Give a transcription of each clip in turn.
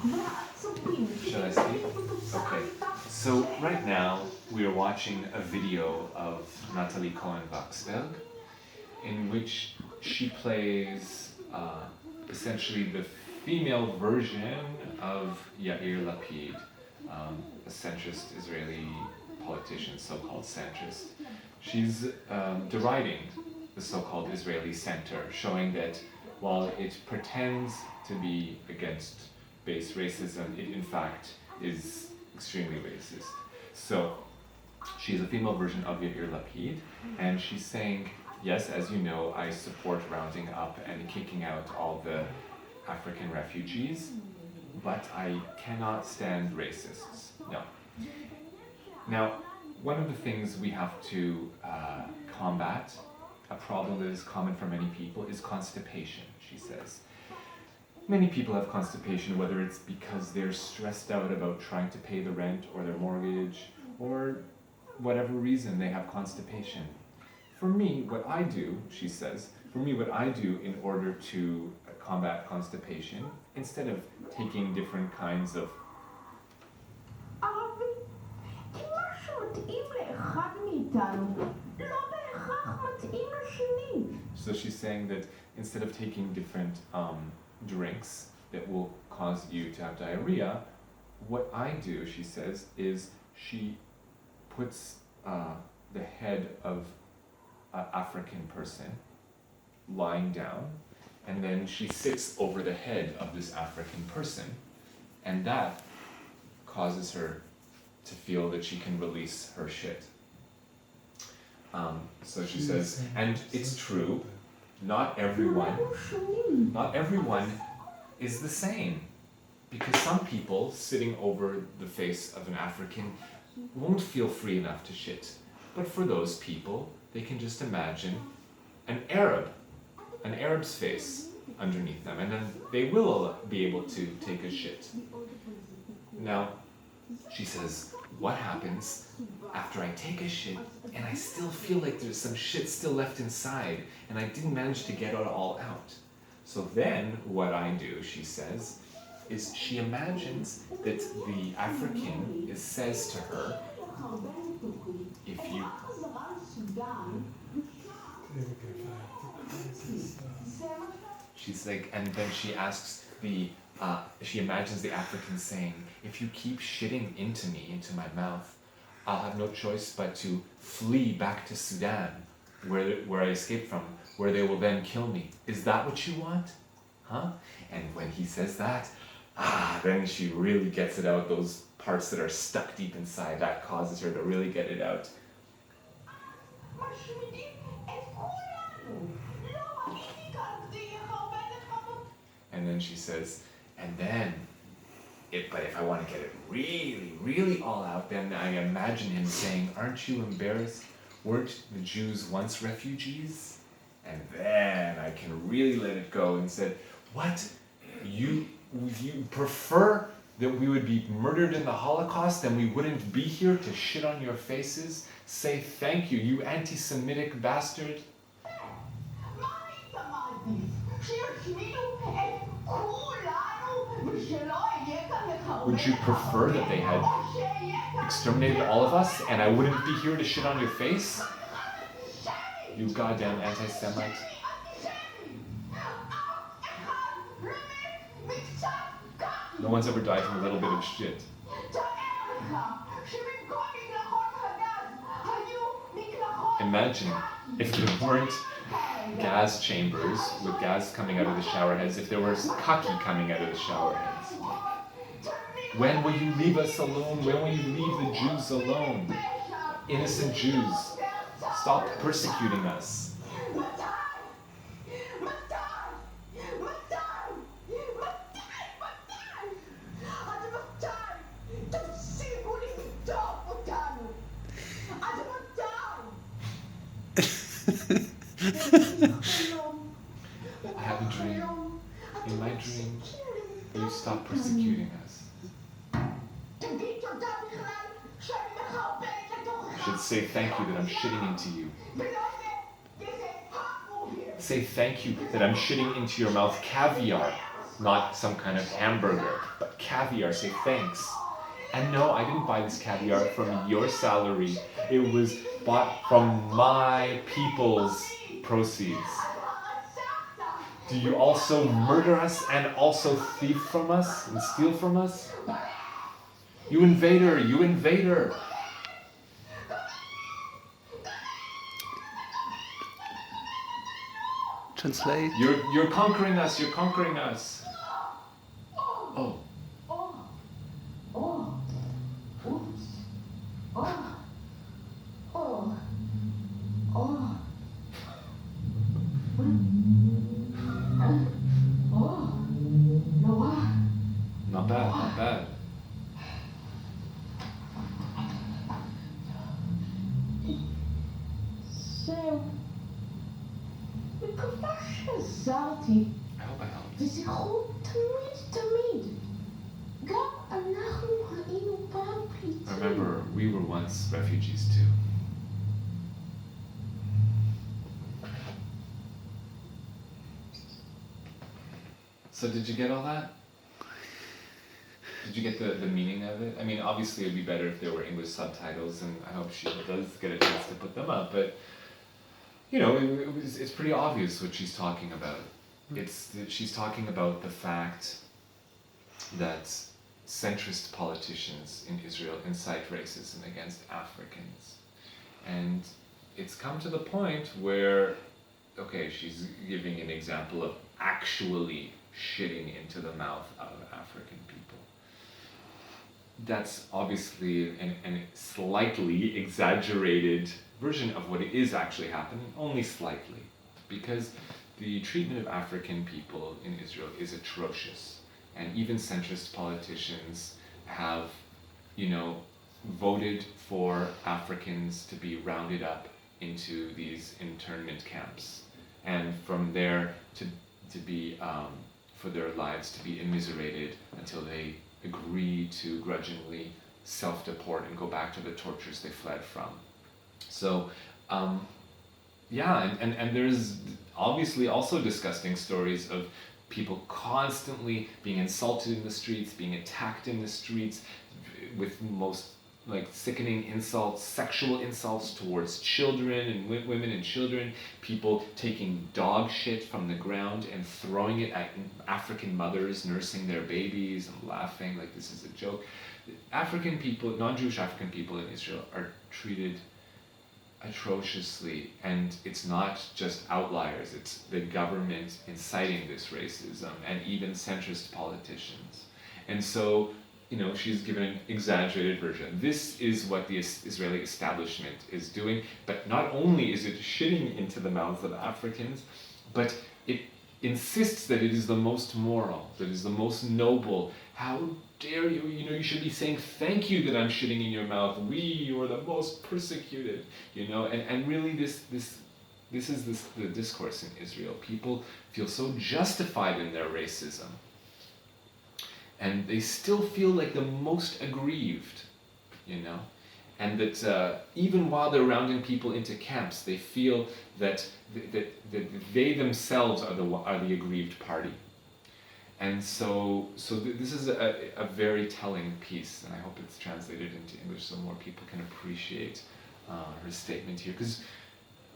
Should I speak? Okay. So right now we are watching a video of Natali Cohen Vaxberg, in which she plays essentially the female version of Yair Lapid, a centrist Israeli politician, so-called centrist. She's deriding the so-called Israeli center, showing that while it pretends to be against base racism, it in fact is extremely racist. So she's a female version of Yair Lapid, and she's saying, yes, as you know, I support rounding up and kicking out all the African refugees, but I cannot stand racists. No. Now, one of the things we have to combat, a problem that is common for many people, is constipation, she says. Many people have constipation, whether it's because they're stressed out about trying to pay the rent or their mortgage, or whatever reason they have constipation. For me, what I do, she says, in order to combat constipation, instead of taking different kinds of so she's saying that instead of taking different drinks that will cause you to have diarrhea, what I do, she says, is she puts the head of an African person lying down, and then she sits over the head of this African person, and that causes her to feel that she can release her shit. So she says, and it's true, not everyone is the same, because some people sitting over the face of an African won't feel free enough to shit. But for those people, they can just imagine an Arab's face underneath them, and then they will be able to take a shit. Now, she says, what happens after I take a shit and I still feel like there's some shit still left inside and I didn't manage to get it all out? So then what I do, she says, is she imagines that the African says to her, if you... She's like, and then she asks she imagines the African saying, if you keep shitting into me, into my mouth, I'll have no choice but to flee back to Sudan, where I escaped from, where they will then kill me. Is that what you want? Huh? And when he says that, then she really gets it out, those parts that are stuck deep inside, that causes her to really get it out. And then she says, but if I want to get it really, really all out, then I imagine him saying, aren't you embarrassed? Weren't the Jews once refugees? And then I can really let it go and said, what? You prefer that we would be murdered in the Holocaust and we wouldn't be here to shit on your faces? Say thank you, you anti-Semitic bastard. Would you prefer that they had exterminated all of us and I wouldn't be here to shit on your face? You goddamn anti-Semite. No one's ever died from a little bit of shit. Imagine if there weren't gas chambers with gas coming out of the shower heads, if there was kaki coming out of the shower heads. When will you leave us alone? When will you leave the Jews alone? Innocent Jews, stop persecuting us. I have a dream. In my dream, you stop persecuting us. I should say thank you that I'm shitting into you. Say thank you that I'm shitting into your mouth caviar. not some kind of hamburger, but caviar. Say thanks. And no, I didn't buy this caviar from your salary. It was bought from my people's proceeds. Do you also murder us and also thief from us and steal from us? You invader, you invader. Translate. You're conquering us, you're conquering us. Oh. Not bad, not bad. Zo. Ik kan vergezalti. I hope I helped. Dus ik goed tamid. Ga אנחנו היינו פעם פליטים. Remember, we were once refugees too. So did you get all that? Did you get the meaning of it? I mean, obviously it'd be better if there were English subtitles, and I hope she does get a chance to put them up, but you know, it's pretty obvious what she's talking about. She's talking about the fact that centrist politicians in Israel incite racism against Africans. And it's come to the point where, okay, she's giving an example of actually shitting into the mouth of African people. That's obviously an slightly exaggerated version of what is actually happening, only slightly, because the treatment of African people in Israel is atrocious, and even centrist politicians have, you know, voted for Africans to be rounded up into these internment camps, and from there to be for their lives to be immiserated until they agree to grudgingly self-deport and go back to the tortures they fled from. So, yeah, and there's obviously also disgusting stories of people constantly being insulted in the streets, being attacked in the streets with most like sickening insults, sexual insults towards children and women and children, people taking dog shit from the ground and throwing it at African mothers nursing their babies and laughing like this is a joke. African people, non-Jewish African people in Israel are treated atrociously, and it's not just outliers, it's the government inciting this racism and even centrist politicians. And so, you know, she's given an exaggerated version. This is what the Israeli establishment is doing, but not only is it shitting into the mouths of Africans, but it insists that it is the most moral, that it is the most noble. How dare you, you know, you should be saying thank you that I'm shitting in your mouth. You are the most persecuted, you know, and really this is the discourse in Israel. People feel so justified in their racism, and they still feel like the most aggrieved, you know, and that even while they're rounding people into camps, they feel that they themselves are the aggrieved party. And so this is a very telling piece, and I hope it's translated into English so more people can appreciate her statement here, because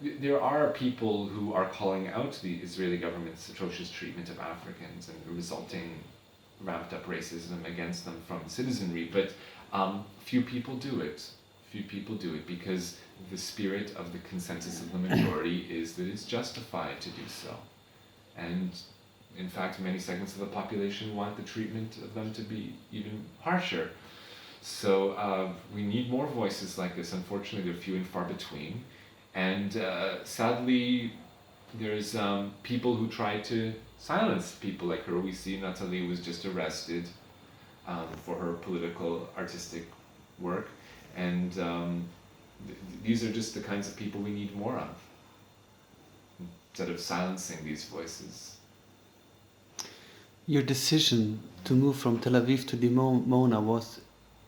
there are people who are calling out the Israeli government's atrocious treatment of Africans and the resulting ramped up racism against them from citizenry, but few people do it. Few people do it because the spirit of the consensus of the majority is that it's justified to do so. And in fact, many segments of the population want the treatment of them to be even harsher. So we need more voices like this. Unfortunately, they're few and far between. And sadly, there's people who try to silence people like her. We see Natali was just arrested for her political, artistic work. And these are just the kinds of people we need more of, instead of silencing these voices. Your decision to move from Tel Aviv to Dimona was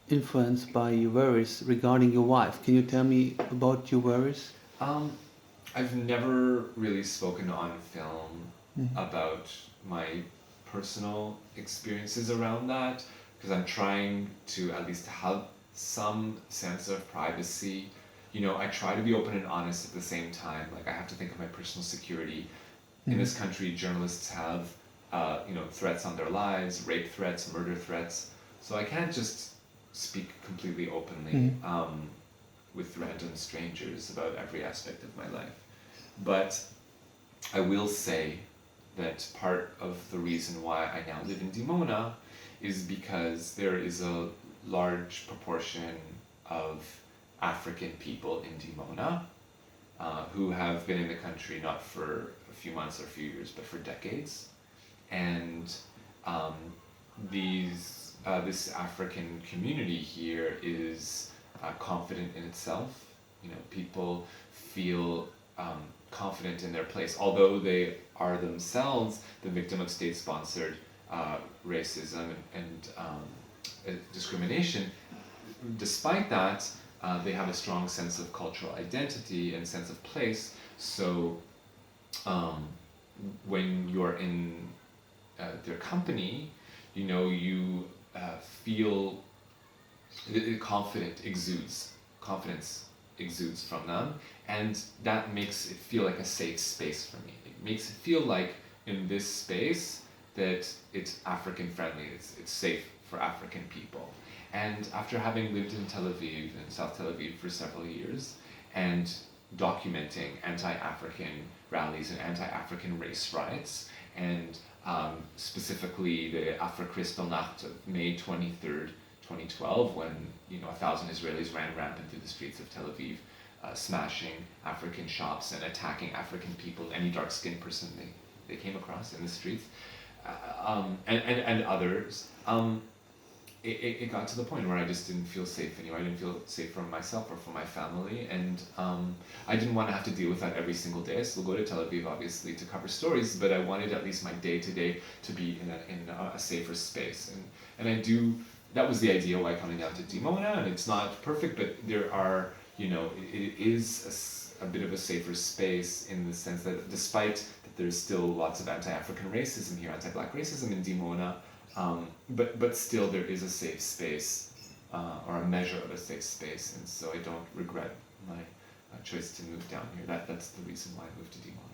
influenced by your worries regarding your wife. Can you tell me about your worries? I've never really spoken on film about my personal experiences around that, because I'm trying to at least have some sense of privacy. You know, I try to be open and honest at the same time. Like, I have to think of my personal security. In this country, journalists have, you know, threats on their lives, rape threats, murder threats. So I can't just speak completely openly with random strangers about every aspect of my life. But I will say that part of the reason why I now live in Dimona is because there is a large proportion of African people in Dimona who have been in the country not for a few months or a few years, but for decades. And this African community here is confident in itself. You know, people feel confident in their place, although they are themselves the victim of state-sponsored racism and discrimination. Despite that, they have a strong sense of cultural identity and sense of place. So when you're in their company, you know, you feel confidence exudes from them, and that makes it feel like a safe space for me. It makes it feel like in this space that it's African friendly, it's safe for African people. And after having lived in Tel Aviv, in South Tel Aviv for several years, and documenting anti-African rallies and anti-African race riots, and specifically the Afro-Kristallnacht of May 23rd, 2012, when, you know, 1,000 Israelis ran rampant through the streets of Tel Aviv, smashing African shops and attacking African people, any dark-skinned person they came across in the streets, and others. It got to the point where I just didn't feel safe anymore. I didn't feel safe for myself or for my family, and I didn't want to have to deal with that every single day. I still go to Tel Aviv, obviously, to cover stories, but I wanted at least my day-to-day to be in a safer space. And I do, that was the idea why coming down to Dimona, and it's not perfect, but there are, you know, it is a bit of a safer space in the sense that despite that there's still lots of anti-African racism here, anti-black racism in Dimona, but still there is a safe space, or a measure of a safe space, and so I don't regret my choice to move down here. That's the reason why I moved to Dimona.